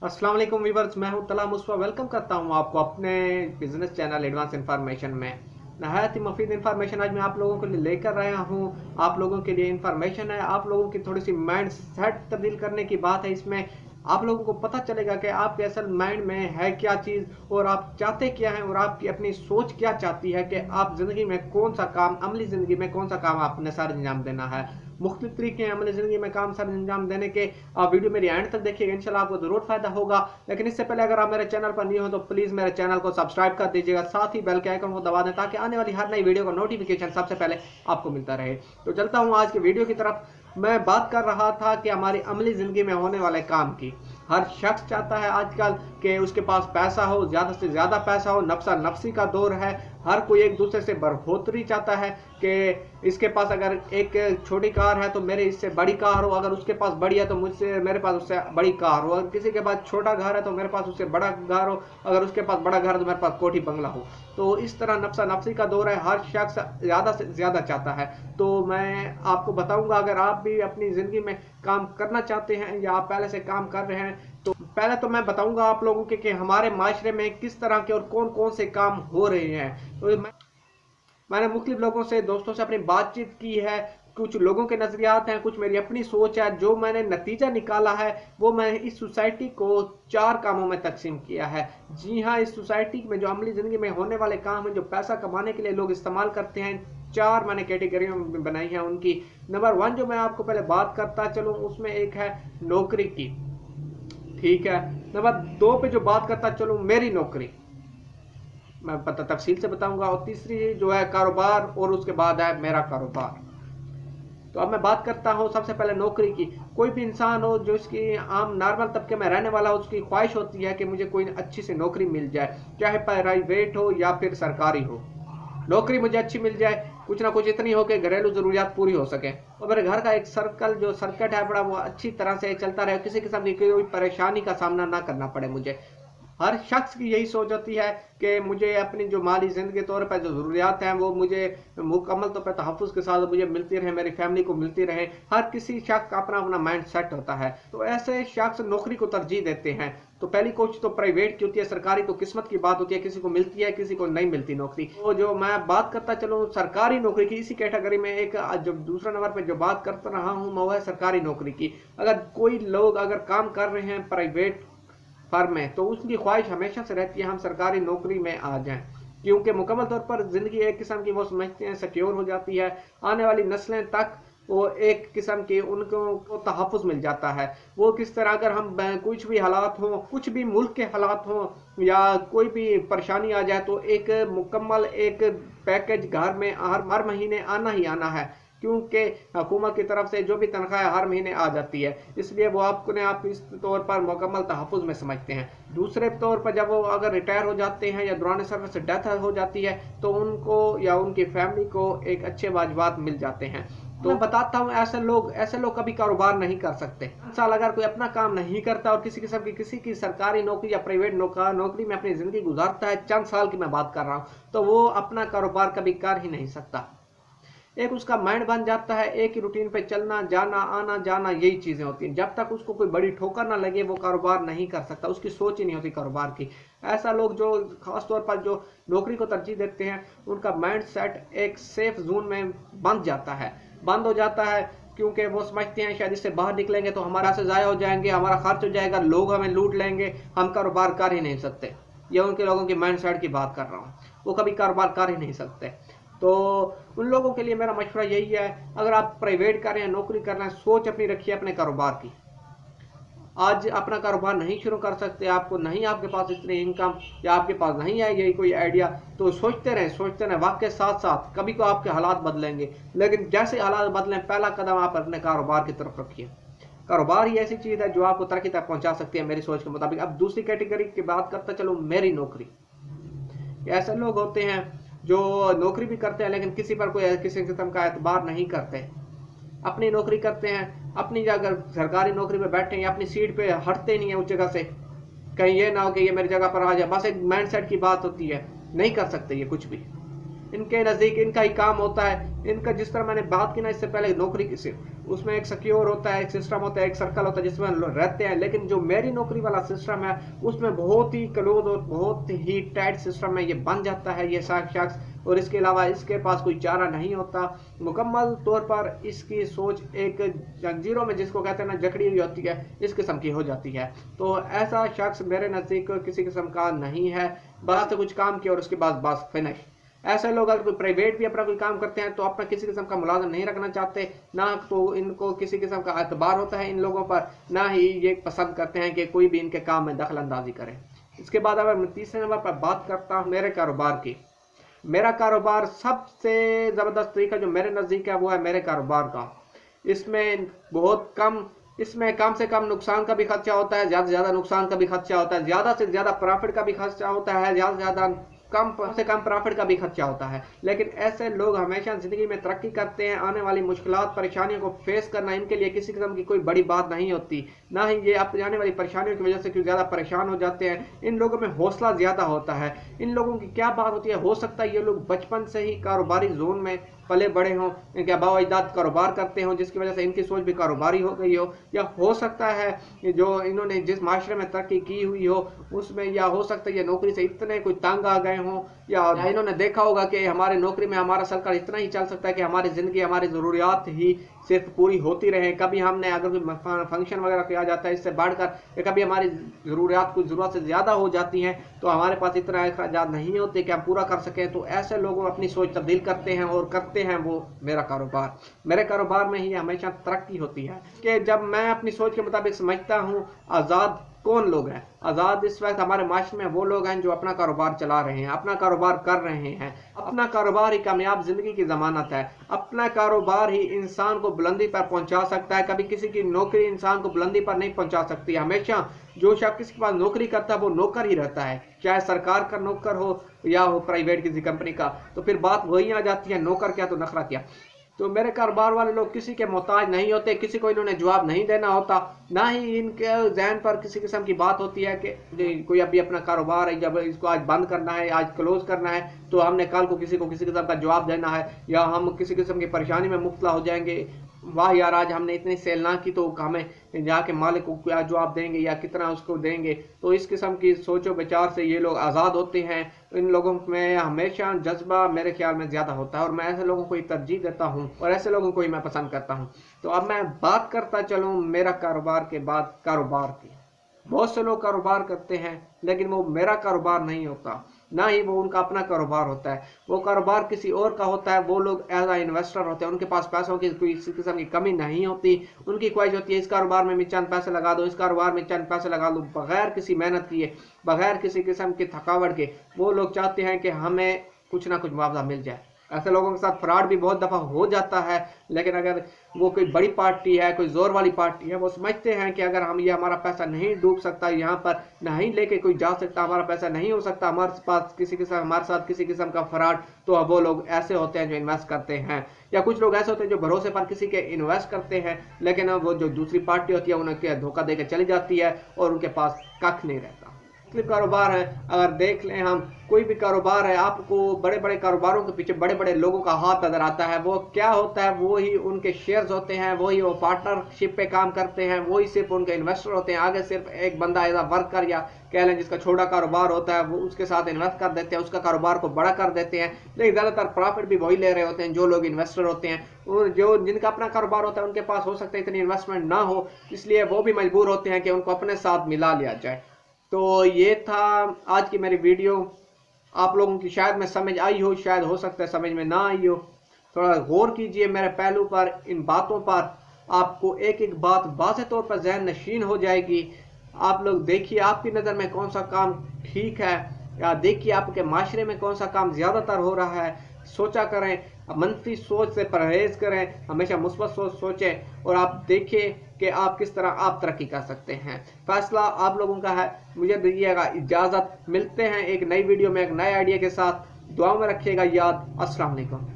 अस्सलाम वालेकुम वीवर्स, मैं हूं तला मुस्वा। वेलकम करता हूं आपको अपने बिजनेस चैनल एडवांस इंफॉर्मेशन में। नहायत ही मुफीद इंफॉर्मेशन आज मैं आप लोगों के लिए लेकर आया हूं। आप लोगों के लिए इंफॉर्मेशन है, आप लोगों की थोड़ी सी माइंड सेट तब्दील करने की बात है। इसमें आप लोगों को पता चलेगा कि आपके असल माइंड में है क्या चीज़ और आप चाहते क्या हैं और आपकी अपनी सोच क्या चाहती है कि आप ज़िंदगी में कौन सा काम, अमली ज़िंदगी में कौन सा काम आपने सर अंजाम देना है। मुख्तलिफ तरीके हैं अमली ज़िंदगी में काम सर अंजाम देने के। आप वीडियो मेरी एंड तक देखिएगा, इंशाल्लाह आपको ज़रूर फायदा होगा। लेकिन इससे पहले अगर आप मेरे चैनल पर न्यू हो तो प्लीज़ मेरे चैनल को सब्सक्राइब कर दीजिएगा, साथ ही बेल के आइकन को दबा दें ताकि आने वाली हर नई वीडियो का नोटिफिकेशन सबसे पहले आपको मिलता रहे। तो चलता हूँ आज की वीडियो की तरफ। मैं बात कर रहा था कि हमारी अमली ज़िंदगी में होने वाले काम की। हर शख्स चाहता है आजकल कि उसके पास पैसा हो, ज़्यादा से ज़्यादा पैसा हो। नफसा नफसी का दौर है, हर कोई एक दूसरे से बढ़ोतरी चाहता है कि इसके पास अगर एक छोटी कार है तो मेरे इससे बड़ी कार हो, अगर उसके पास बड़ी है तो मुझसे मेरे पास उससे बड़ी कार हो, अगर किसी के पास छोटा घर है तो मेरे पास उससे बड़ा घर हो, अगर उसके पास बड़ा घर है तो मेरे पास कोठी बंगला हो। तो इस तरह नफसा नफसी का दौर है, हर शख्स ज़्यादा से ज़्यादा चाहता है। तो मैं आपको बताऊंगा, अगर आप भी अपनी ज़िंदगी में काम करना चाहते हैं या आप पहले से काम कर रहे हैं, तो पहले तो मैं बताऊंगा आप लोगों के कि हमारे माशरे में किस तरह के और कौन कौन से काम हो रहे हैं। तो मैंने मुख्तलिफ लोगों से, दोस्तों से अपनी बातचीत की है। कुछ लोगों के नज़रियात हैं, कुछ मेरी अपनी सोच है। जो मैंने नतीजा निकाला है वो मैंने इस सोसाइटी को 4 कामों में तकसीम किया है। जी हाँ, इस सोसाइटी में जो अमली ज़िंदगी में होने वाले काम हैं, जो पैसा कमाने के लिए लोग इस्तेमाल करते हैं, 4 मैंने कैटेगरियों में बनाई हैं उनकी। नंबर 1 जो मैं आपको पहले बात करता चलूँ उसमें एक है नौकरी की, ठीक है। नंबर 2 पे जो बात करता चलूँ मेरी नौकरी, मैं पता तफसील से बताऊंगा। और तीसरी जो है कारोबार, और उसके बाद है मेरा कारोबार। तो अब मैं बात करता हूँ सबसे पहले नौकरी की। कोई भी इंसान हो जो इसकी आम नॉर्मल तबके में रहने वाला हो, उसकी ख्वाहिश होती है कि मुझे कोई अच्छी सी नौकरी मिल जाए, चाहे प्राइवेट हो या फिर सरकारी हो। नौकरी मुझे अच्छी मिल जाए, कुछ ना कुछ इतनी हो कि घरेलू जरूरियात पूरी हो सके और मेरे घर का एक सर्कल जो सर्किट है बड़ा, वो अच्छी तरह से चलता रहे, किसी किस्म की कोई परेशानी का सामना ना करना पड़े मुझे। हर शख्स की यही सोच होती है कि मुझे अपनी जो माली ज़िंदगी के तौर पर जो ज़रूरियात हैं वो मुझे मुकम्मल तौर पर तहफ़्फ़ुज़ के साथ मुझे मिलती रहे, मेरी फैमिली को मिलती रहे। हर किसी शख्स का अपना अपना माइंड सेट होता है, तो ऐसे शख्स नौकरी को तरजीह देते हैं। तो पहली कोशिश तो प्राइवेट की होती है, सरकारी तो किस्मत की बात होती है, किसी को मिलती है किसी को नहीं मिलती नौकरी। तो जो मैं बात करता चलूँ सरकारी नौकरी की, इसी कैटेगरी में एक जो दूसरा नंबर पर जो बात करता रहा हूँ वो है सरकारी नौकरी की। अगर कोई लोग अगर काम कर रहे हैं प्राइवेट फर्म में तो उसकी ख्वाहिश हमेशा से रहती है हम सरकारी नौकरी में आ जाएं, क्योंकि मुकम्मल तौर पर ज़िंदगी एक किस्म की वो समझते हैं सिक्योर हो जाती है। आने वाली नस्लें तक वो एक किस्म की उनको तहफ़्फ़ुज़ मिल जाता है। वो किस तरह अगर हम कुछ भी हालात हों, कुछ भी मुल्क के हालात हों या कोई भी परेशानी आ जाए तो एक मुकम्मल एक पैकेज घर में हर महीने आना ही आना है, क्योंकि हुकूमत की तरफ से जो भी तनख्वाह हर महीने आ जाती है, इसलिए वो आपने आप इस तौर पर मुकम्मल तहफ़्फ़ुज़ में समझते हैं। दूसरे तौर पर जब वो अगर रिटायर हो जाते हैं या दौरान सर्विस से डेथ हो जाती है तो उनको या उनकी फैमिली को एक अच्छे वाजबात मिल जाते हैं। तो मैं बताता हूँ ऐसे लोग कभी कारोबार नहीं कर सकते। साल अगर कोई अपना काम नहीं करता और किसी किस्म की किसी की सरकारी नौकरी या प्राइवेट नौकरी में अपनी ज़िंदगी गुजारता है, चंद साल की मैं बात कर रहा हूँ, तो वो अपना कारोबार कभी कर ही नहीं सकता। एक उसका माइंड बन जाता है, एक ही रूटीन पे चलना जाना आना जाना, यही चीज़ें होती हैं। जब तक उसको कोई बड़ी ठोकर ना लगे वो कारोबार नहीं कर सकता, उसकी सोच ही नहीं होती कारोबार की। ऐसा लोग जो खास तौर पर जो नौकरी को तरजीह देते हैं उनका माइंड सेट एक सेफ जोन में बंद हो जाता है, क्योंकि वो समझते हैं शायद इससे बाहर निकलेंगे तो हमारा से ज़ाया हो जाएंगे, हमारा खर्च हो जाएगा, लोग हमें लूट लेंगे, हम कारोबार कर ही नहीं सकते। ये उनके लोगों की माइंड सेट की बात कर रहा हूँ, वो कभी कारोबार कर ही नहीं सकते। तो उन लोगों के लिए मेरा मशवरा यही है, अगर आप प्राइवेट कर रहे हैं, नौकरी कर रहे हैं, सोच अपनी रखिए अपने कारोबार की। आज अपना कारोबार नहीं शुरू कर सकते, आपको नहीं, आपके पास इतनी इनकम या आपके पास नहीं है यही कोई आइडिया, तो सोचते रहें। वक्त के साथ साथ कभी को आपके हालात बदलेंगे, लेकिन जैसे हालात बदलें पहला कदम आप अपने कारोबार की तरफ रखिए। कारोबार ही ऐसी चीज़ है जो आपको तरक्की तक पहुंचा सकती है मेरी सोच के मुताबिक। अब दूसरी कैटेगरी की बात करता चलो, मेरी नौकरी। ऐसे लोग होते हैं जो नौकरी भी करते हैं लेकिन किसी पर कोई किसी किस्म का एतबार नहीं करते, अपनी नौकरी करते हैं, अपनी अगर सरकारी नौकरी में बैठे हैं अपनी सीट पे हटते नहीं है उस जगह से, कहीं ये ना हो कि ये मेरी जगह पर आ जाए। बस एक माइंड सेट की बात होती है, नहीं कर सकते ये कुछ भी। इनके नज़दीक इनका ही काम होता है। इनका जिस तरह मैंने बात की ना इससे पहले, नौकरी किसी उसमें एक सिक्योर होता है, एक सिस्टम होता है, एक सर्कल होता है जिसमें रहते हैं। लेकिन जो मेरी नौकरी वाला सिस्टम है उसमें बहुत ही क्लोज और बहुत ही टाइट सिस्टम है, ये बन जाता है ये शख्स, और इसके अलावा इसके पास कोई चारा नहीं होता। मुकम्मल तौर पर इसकी सोच एक जंजीरों में जिसको कहते हैं ना जकड़ी हुई होती है, इस किस्म की हो जाती है। तो ऐसा शख्स मेरे नज़दीक किसी किस्म का नहीं है। बस कुछ काम किया और उसके बाद बस फिनिश। ऐसे लोग अगर कोई प्राइवेट भी अपना कोई काम करते हैं तो अपना किसी किस्म का मुलाजिम नहीं रखना चाहते, ना तो इनको किसी किस्म का एतबार होता है इन लोगों पर, ना ही ये पसंद करते हैं कि कोई भी इनके काम में दखल अंदाजी करे। इसके बाद अगर मैं तीसरे नंबर पर बात करता हूँ मेरे कारोबार की, मेरा कारोबार सबसे ज़बरदस्त तरीका जो मेरे नज़दीक है वो है मेरे कारोबार का। इसमें बहुत कम, इसमें कम से कम नुकसान का भी खर्चा होता है, ज़्यादा से ज़्यादा नुकसान का भी खर्चा होता है, ज़्यादा से ज़्यादा प्रॉफिट का भी खर्चा होता है, ज़्यादा से ज़्यादा कम से कम प्रॉफिट का भी खर्चा होता है। लेकिन ऐसे लोग हमेशा ज़िंदगी में तरक्की करते हैं। आने वाली मुश्किलात परेशानियों को फेस करना इनके लिए किसी किस्म की कोई बड़ी बात नहीं होती, ना ही ये अपनी आने वाली परेशानियों की वजह से क्यों ज़्यादा परेशान हो जाते हैं। इन लोगों में हौसला ज़्यादा होता है। इन लोगों की क्या बात होती है, हो सकता है ये लोग बचपन से ही कारोबारी जोन में पले बड़े हों, इनके आबा अजदाद कारोबार करते हों जिसकी वजह से इनकी सोच भी कारोबारी हो गई हो, या हो सकता है जो इन्होंने जिस माशरे में तरक्की की हुई हो उसमें, या हो सकता है ये नौकरी से इतने कोई तंग आ गए हों, या इन्होंने देखा होगा कि हमारे नौकरी में हमारा सरकार इतना ही चल सकता है कि हमारी ज़िंदगी हमारी ज़रूरियात ही सिर्फ पूरी होती रहे। कभी हमने अगर कोई फंक्शन वगैरह किया जाता है इससे बढ़कर, कभी हमारी ज़रूरियात कुछ ज़रूरत से ज़्यादा हो जाती हैं तो हमारे पास इतना अखराजात नहीं होते कि हम पूरा कर सकें। तो ऐसे लोगों अपनी सोच तब्दील करते हैं और करते हैं वो मेरा कारोबार। मेरे कारोबार में ही हमेशा तरक्की होती है कि जब मैं अपनी सोच के मुताबिक समझता हूँ आज़ाद कौन लोग हैं। आज़ाद इस वक्त हमारे माशरे में वो लोग हैं जो अपना कारोबार चला रहे हैं, अपना कारोबार कर रहे हैं। अपना कारोबार ही कामयाब जिंदगी की जमानत है। अपना कारोबार ही इंसान को बुलंदी पर पहुंचा सकता है। कभी किसी की नौकरी इंसान को बुलंदी पर नहीं पहुंचा सकती। हमेशा जो शख्स किसी के पास नौकरी करता है वो नौकर ही रहता है, चाहे सरकार का नौकर हो या हो प्राइवेट किसी कंपनी का। तो फिर बात वही आ जाती है, नौकर क्या तो नखरा क्या। तो मेरे कारोबार वाले लोग किसी के मोहताज नहीं होते, किसी को इन्होंने जवाब नहीं देना होता, ना ही इनके जहन पर किसी किस्म की बात होती है कि कोई अभी अपना कारोबार है, जब इसको आज बंद करना है, आज क्लोज करना है तो हमने कल को किसी किस्म का जवाब देना है, या हम किसी किस्म की परेशानी में मुब्तला हो जाएंगे। वाह यार, आज हमने इतनी सेल ना की तो हमें जाके मालिक को क्या जवाब देंगे या कितना उसको देंगे। तो इस किस्म की सोचो विचार से ये लोग आज़ाद होते हैं। इन लोगों में हमेशा जज्बा मेरे ख्याल में ज़्यादा होता है और मैं ऐसे लोगों को ही तरजीह देता हूँ और ऐसे लोगों को ही मैं पसंद करता हूँ। तो अब मैं बात करता चलूँ मेरा कारोबार के बाद कारोबार की। बहुत से लोग कारोबार करते हैं लेकिन वो मेरा कारोबार नहीं होता, ना ही वो उनका अपना कारोबार होता है। वो कारोबार किसी और का होता है। वो लोग एज आ इन्वेस्टर होते हैं, उनके पास पैसों की कोई किस्म की कमी नहीं होती। उनकी ख्वाहिश होती है इस कारोबार में मैं चंद पैसे लगा दो, इस कारोबार में चंद पैसे लगा दो, बगैर किसी मेहनत किए, बगैर किसी किस्म की थकावट के। वो लोग चाहते हैं कि हमें कुछ ना कुछ मुआवजा मिल जाए। ऐसे लोगों के साथ फ्रॉड भी बहुत दफ़ा हो जाता है, लेकिन अगर वो कोई बड़ी पार्टी है, कोई जोर वाली पार्टी है, वो समझते हैं कि अगर हम ये हमारा पैसा नहीं डूब सकता, यहाँ पर नहीं लेके कोई जा सकता, हमारा पैसा नहीं हो सकता हमारे पास हमारे साथ किसी किस्म का फ्रॉड, तो वो लोग ऐसे होते हैं जो इन्वेस्ट करते हैं। या कुछ लोग ऐसे होते हैं जो भरोसे पर किसी के इन्वेस्ट करते हैं, लेकिन वो जो दूसरी पार्टी होती है उन्हें धोखा दे के चली जाती है और उनके पास कख नहीं रहता। कारोबार है, अगर देख लें हम कोई भी कारोबार है, आपको बड़े बड़े कारोबारों के पीछे बड़े बड़े लोगों का हाथ नजर आता है। वो क्या होता है, वो ही उनके शेयर्स होते हैं, वही वो पार्टनरशिप पे काम करते हैं, वही सिर्फ उनके इन्वेस्टर होते हैं। आगे सिर्फ एक बंदा एज अ वर्कर या कह लें जिसका छोटा कारोबार होता है, वो उसके साथ इन्वेस्ट कर देते हैं, उसका कारोबार को बड़ा कर देते हैं। लेकिन ज़्यादातर प्रॉफिट भी वही ले रहे होते हैं जो लोग इन्वेस्टर होते हैं। और जो जिनका अपना कारोबार होता है उनके पास हो सकता है इतनी इन्वेस्टमेंट ना हो, इसलिए वो भी मजबूर होते हैं कि उनको अपने साथ मिला लिया जाए। तो ये था आज की मेरी वीडियो। आप लोगों की शायद में समझ आई हो, शायद हो सकता है समझ में ना आई हो। थोड़ा गौर कीजिए मेरे पहलू पर, इन बातों पर। आपको एक एक बात वाज़ेह तौर पर जहन नशीन हो जाएगी। आप लोग देखिए आपकी नज़र में कौन सा काम ठीक है, या देखिए आपके माशरे में कौन सा काम ज़्यादातर हो रहा है। सोचा करें, मनफी सोच से परहेज करें, हमेशा मुस्बत सोच सोचें और आप देखिए कि आप किस तरह आप तरक्की कर सकते हैं। फैसला आप लोगों का है। मुझे दीजिएगा इजाज़त। मिलते हैं एक नई वीडियो में एक नए आइडिया के साथ। दुआ में रखिएगा याद। अस्सलाम वालेकुम।